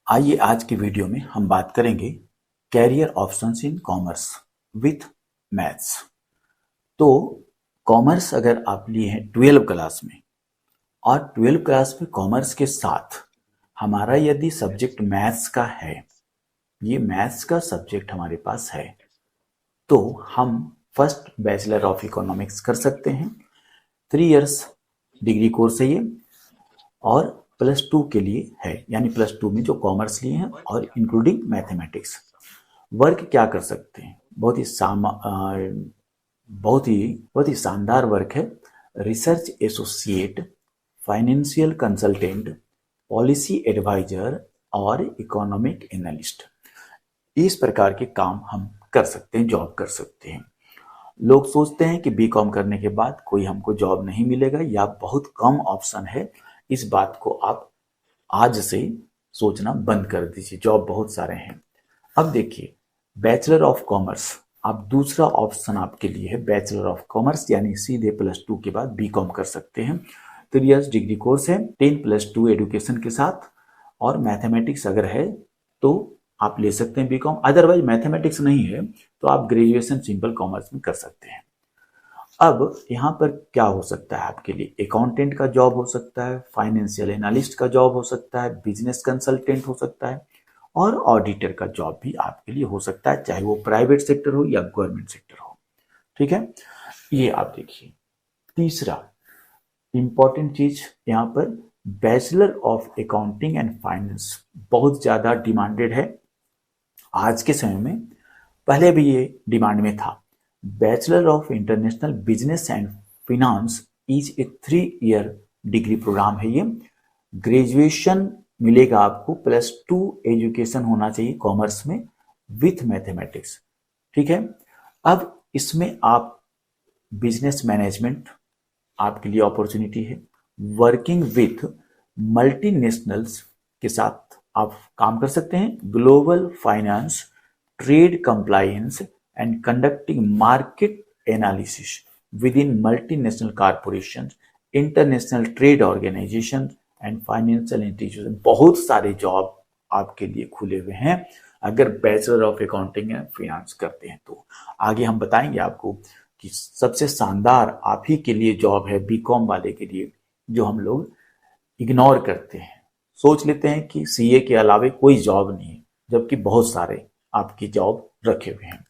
आइए आज की वीडियो में हम बात करेंगे career options in commerce with maths. तो कॉमर्स अगर आप लिए हैं 12 क्लास में और 12 क्लास में कॉमर्स के साथ हमारा यदि सब्जेक्ट मैथ्स का है, ये मैथ्स का सब्जेक्ट हमारे पास है, तो हम फर्स्ट बैचलर ऑफ इकोनॉमिक्स कर सकते हैं। 3 इयर्स डिग्री कोर्स है ये और +2 के लिए है, यानी +2 में जो कॉमर्स लिए हैं और इंक्लूडिंग मैथमेटिक्स। वर्क क्या कर सकते हैं? बहुत ही शानदार वर्क है। Research associate, financial consultant, policy adviser और इकोनॉमिक एनालिस्ट, इस प्रकार के काम हम कर सकते हैं, जॉब कर सकते हैं। लोग सोचते हैं कि बीकॉम करने के बाद कोई हमको जॉब नहीं मिलेगा या बहुत कम ऑप्शन है। इस बात को आप आज से सोचना बंद कर दीजिए, जॉब बहुत सारे हैं। अब देखिए, बैचलर ऑफ कॉमर्स, आप दूसरा ऑप्शन आपके लिए है बैचलर ऑफ कॉमर्स, यानी सीधे +2 के बाद बीकॉम कर सकते हैं। 3 इयर्स डिग्री कोर्स है, 10+2 एजुकेशन के साथ, और मैथमेटिक्स अगर है तो आप ले सकते हैं बीकॉम। अदरवाइज मैथमेटिक्स नहीं है तो आप ग्रेजुएशन सिंपल कॉमर्स में कर सकते हैं। अब यहाँ पर क्या हो सकता है आपके लिए? अकाउंटेंट का जॉब हो सकता है, फाइनेंशियल एनालिस्ट का जॉब हो सकता है, बिजनेस कंसल्टेंट हो सकता है, और ऑडिटर का जॉब भी आपके लिए हो सकता है, चाहे वो प्राइवेट सेक्टर हो या गवर्नमेंट सेक्टर हो। ठीक है, ये आप देखिए। तीसरा इंपॉर्टेंट चीज यहाँ पर, bachelor of accounting and finance बहुत ज्यादा डिमांडेड है आज के समय में, पहले भी ये डिमांड में था। Bachelor of international business and finance is a 3 year degree program है ये। ग्रेजुएशन मिलेगा आपको, +2 एजुकेशन होना चाहिए कॉमर्स में विथ मैथमेटिक्स। ठीक है, अब इसमें आप बिजनेस मैनेजमेंट आपके लिए अपॉर्चुनिटी है। वर्किंग विथ मल्टीनेशनल्स के साथ आप काम कर सकते हैं। Global finance, trade compliance and conducting market analysis within multinational corporation, international trade organization and financial institution. बहुत सारे जॉब आपके लिए खुले हुए हैं अगर bachelor of accounting and finance करते हैं तो। आगे हम बताएंगे आपको कि सबसे शानदार आप ही के लिए जॉब है बीकॉम वाले के लिए, जो हम लोग इग्नोर करते हैं। सोच लेते हैं कि सीए के अलावे कोई जॉब नहीं है, जबकि बहुत सारे आपकी जॉब रखे हुए हैं।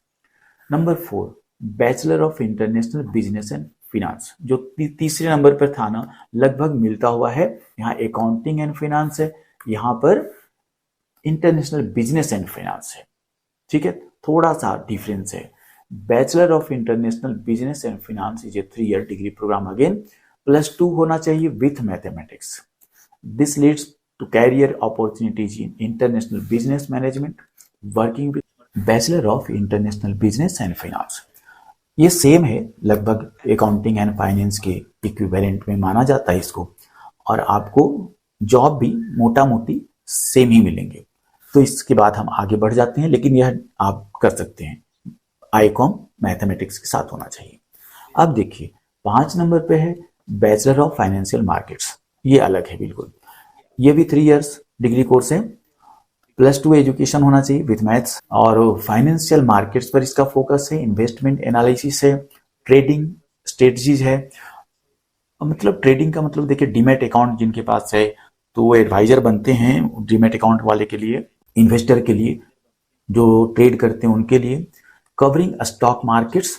Number 4, bachelor of international business and finance, जो तीसरे नंबर पर था ना, लगभग मिलता हुआ है। यहाँ अकाउंटिंग एंड फाइनेंस है, यहाँ पर इंटरनेशनल बिजनेस एंड फाइनेंस है। ठीक है, थोड़ा सा डिफरेंस है। Bachelor of international business and finance is a 3 year degree program, again +2 होना चाहिए with mathematics. This leads to career opportunities in international business management, working with bachelor of international business and finance. ये same है, लगभग accounting and finance के equivalent में माना जाता है इसको, और आपको जॉब भी मोटा मोटी सेम ही मिलेंगे। तो इसके बाद हम आगे बढ़ जाते हैं, लेकिन यह आप कर सकते हैं, आईकॉम मैथमेटिक्स के साथ होना चाहिए। अब देखिए, 5 नंबर पे है बैचलर ऑफ फाइनेंशियल मार्केट्स, ये अलग है बिल्कुल। ये भी 3 इयर्स डिग्री कोर्स है, +2 एजुकेशन होना चाहिए विथ मैथ्स, और फाइनेंशियल मार्केट्स पर इसका फोकस है। इन्वेस्टमेंट एनालिसिस है, ट्रेडिंग स्ट्रेटजीज है। मतलब ट्रेडिंग का मतलब देखिए, डीमैट अकाउंट जिनके पास है तो वो एडवाइजर बनते हैं डीमैट अकाउंट वाले के लिए, इन्वेस्टर के लिए, जो ट्रेड करते हैं उनके लिए। Covering stock markets,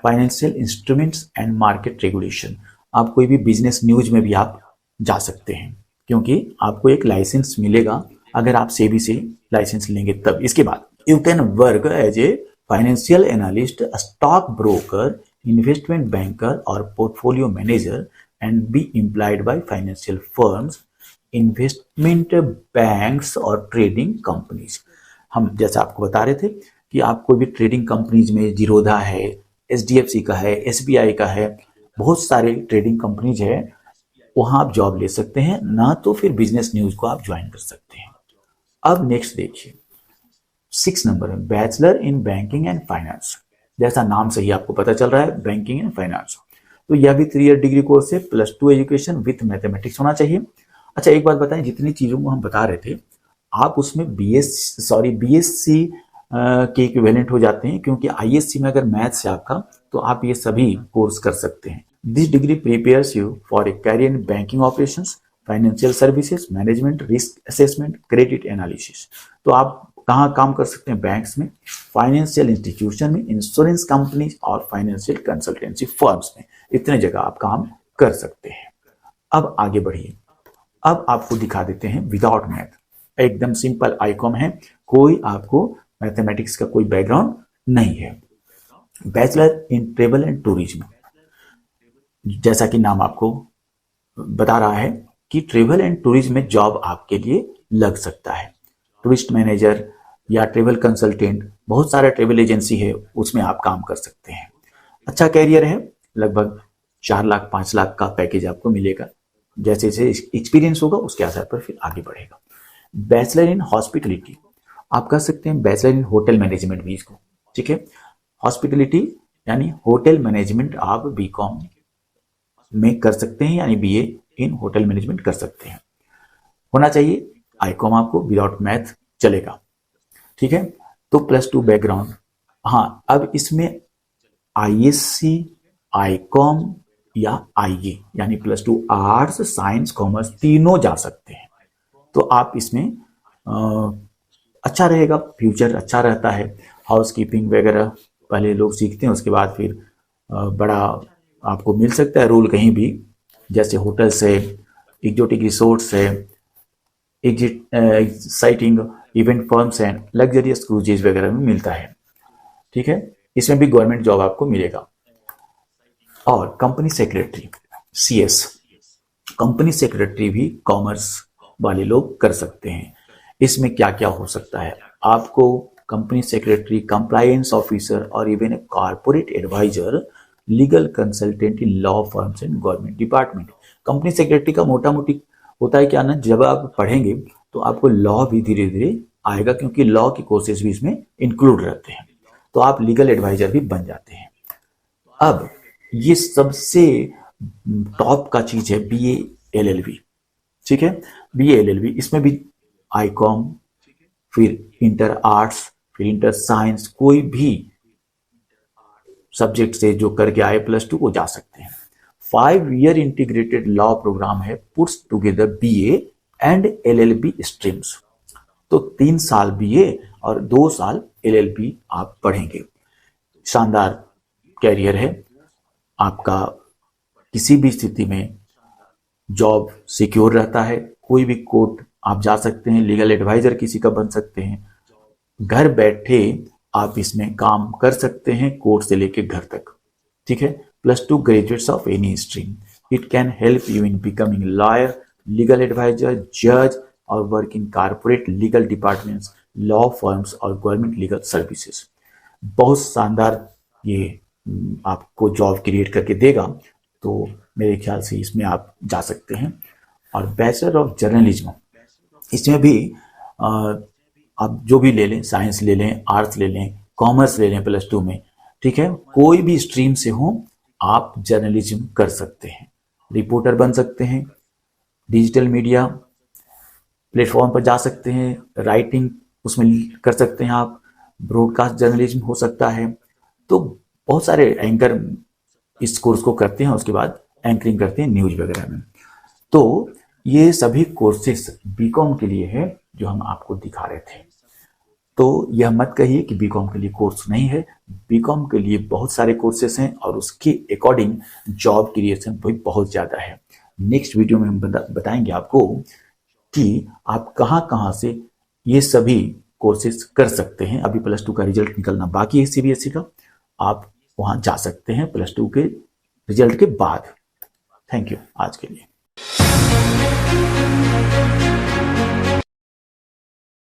financial instruments and market regulation. आप कोई भी बिजनेस न्यूज में भी आप जा सकते हैं, क्योंकि आपको एक लाइसेंस मिलेगा अगर आप सेबी से लाइसेंस लेंगे तब। इसके बाद you can work as a financial analyst, stock broker, investment banker और portfolio manager and be employed by financial firms, investment banks और ट्रेडिंग कंपनीज। हम जैसा आपको बता रहे थे कि आप कोई भी ट्रेडिंग कंपनीज में, जीरोधा है, HDFC का है, SBI का है, बहुत सारे ट्रेडिंग कंपनीज है, वहां आप जॉब ले सकते हैं, ना तो फिर बिजनेस न्यूज को आप ज्वाइन कर सकते हैं। अब नेक्स्ट देखिए, 6 नंबर है bachelor in banking and finance. जैसा नाम से ही आपको पता चल रहा है, बैंकिंग एंड फाइनेंस, तो यह भी 3 ईयर डिग्री कोर्स है, +2 एजुकेशन विथ मैथमेटिक्स होना चाहिए। अच्छा, एक बात बताएं, जितनी चीजों को हम बता रहे थे, आप उसमें बीएससी के इक्विवेलेंट हो जाते हैं, क्योंकि आईएससी में अगर मैथ्स है आपका तो आप ये सभी कोर्स कर सकते हैं। This degree prepares you for a career in banking operations, financial services, management, risk assessment, credit analysis. तो आप कहाँ काम कर सकते हैं? बैंक्स में, फाइनेंशियल इंस्टीट्यूशन में, इंश्योरेंस कंपनी और फाइनेंशियल कंसल्टेंसी फर्म्स में, इतने जगह आप काम कर सकते हैं। अब आगे बढ़िए, अब आपको दिखा देते हैं विदाउट मैथ, एकदम सिंपल आईकॉम है, कोई आपको मैथमेटिक्स का कोई बैकग्राउंड नहीं है। Bachelor in travel and tourism, जैसा कि नाम आपको बता रहा है कि ट्रेवल एंड टूरिज्म में जॉब आपके लिए लग सकता है। टूरिस्ट मैनेजर या ट्रेवल कंसल्टेंट, बहुत सारा ट्रेवल एजेंसी है, उसमें आप काम कर सकते हैं। अच्छा कैरियर है, लगभग 4 लाख 5 लाख का पैकेज आपको मिलेगा। जैसे जैसे एक्सपीरियंस होगा उसके आधार पर फिर आगे बढ़ेगा। बैचलर इन हॉस्पिटलिटी, आप कर सकते हैं बैचलर इन होटल मैनेजमेंट भी इसको, ठीक है। हॉस्पिटलिटी यानी होटल मैनेजमेंट आप बीकॉम में कर सकते हैं, यानी बीए इन होटल मैनेजमेंट कर सकते हैं। होना चाहिए आईकॉम, आपको विदाउट मैथ चलेगा, ठीक है। तो +2 बैकग्राउंड, हाँ अब इसमें आईएससी, आईकॉम या आईए यानी +2 आर्ट्स, साइंस, कॉमर्स तीनों जा सकते हैं। तो आप इसमें अच्छा रहेगा, फ्यूचर अच्छा रहता है। हाउसकीपिंग वगैरह पहले लोग सीखते हैं, उसके बाद फिर बड़ा आपको मिल सकता है रोल कहीं भी, जैसे होटल्स है, एक्जोटिक रिसोर्ट्स है, एक्साइटिंग इवेंट फर्म्स हैं, लग्जरियस क्रूजेज वगैरह में मिलता है, ठीक है। इसमें भी गवर्नमेंट जॉब आपको मिलेगा। और company secretary CS, company secretary भी कॉमर्स वाले लोग कर सकते हैं। इसमें क्या क्या हो सकता है? आपको कंपनी सेक्रेटरी, कंप्लायंस ऑफिसर और even a corporate adviser, legal consultant in law firms and government department. Company secretary का मोटा मोटी होता है क्या ना, जब आप पढ़ेंगे तो आपको लॉ भी धीरे धीरे आएगा, क्योंकि लॉ के कोर्सेज भी इसमें इंक्लूड रहते हैं, तो आप लीगल एडवाइजर भी बन जाते हैं। अब ये सबसे टॉप का चीज है BA LLB, ठीक है। BA LLB, इसमें भी आईकॉम, फिर इंटर आर्ट्स, फिर इंटर साइंस, कोई भी सब्जेक्ट से जो करके आए +2 वो जा सकते हैं। 5 ईयर इंटीग्रेटेड लॉ प्रोग्राम है, puts together BA and LLB streams. तो 3 साल BA और 2 साल LLB आप पढ़ेंगे। शानदार कैरियर है आपका, किसी भी स्थिति में जॉब सिक्योर रहता है, कोई भी कोर्ट आप जा सकते हैं, लीगल एडवाइजर किसी का बन सकते हैं, घर बैठे आप इसमें काम कर सकते हैं, कोर्ट से लेके घर तक, ठीक है। +2 graduates of any stream, it can help you in becoming lawyer, legal adviser, जज और work in corporate legal departments, law firms और गवर्नमेंट लीगल सर्विसेज। बहुत शानदार ये आपको जॉब क्रिएट करके देगा, तो मेरे ख्याल से इसमें आप जा सकते हैं। और बैचलर ऑफ जर्नलिज्म, इसमें भी आप जो भी ले लें, साइंस ले लें, आर्ट्स ले लें, कॉमर्स ले लें +2 में, ठीक है, कोई भी स्ट्रीम से हो आप जर्नलिज्म कर सकते हैं, रिपोर्टर बन सकते हैं, डिजिटल मीडिया प्लेटफॉर्म पर जा सकते हैं, राइटिंग उसमें कर सकते हैं आप, ब्रॉडकास्ट जर्नलिज्म हो सकता है। तो बहुत सारे एंकर इस कोर्स को करते हैं, उसके बाद एंकरिंग करते हैं न्यूज वगैरह में। तो ये सभी कोर्सेस बीकॉम के लिए है जो हम आपको दिखा रहे थे। तो यह मत कहिए कि बीकॉम के लिए कोर्स नहीं है, बीकॉम के लिए बहुत सारे कोर्सेस हैं और उसके अकॉर्डिंग जॉब क्रिएशन भी बहुत ज़्यादा है। नेक्स्ट वीडियो में हम बताएंगे आपको कि आप कहाँ कहाँ से ये सभी कोर्सेस कर सकते हैं। अभी +2 का रिजल्ट निकलना बाकी है CBSE का, आप वहाँ जा सकते हैं +2 के रिजल्ट के बाद। थैंक यू आज के लिए।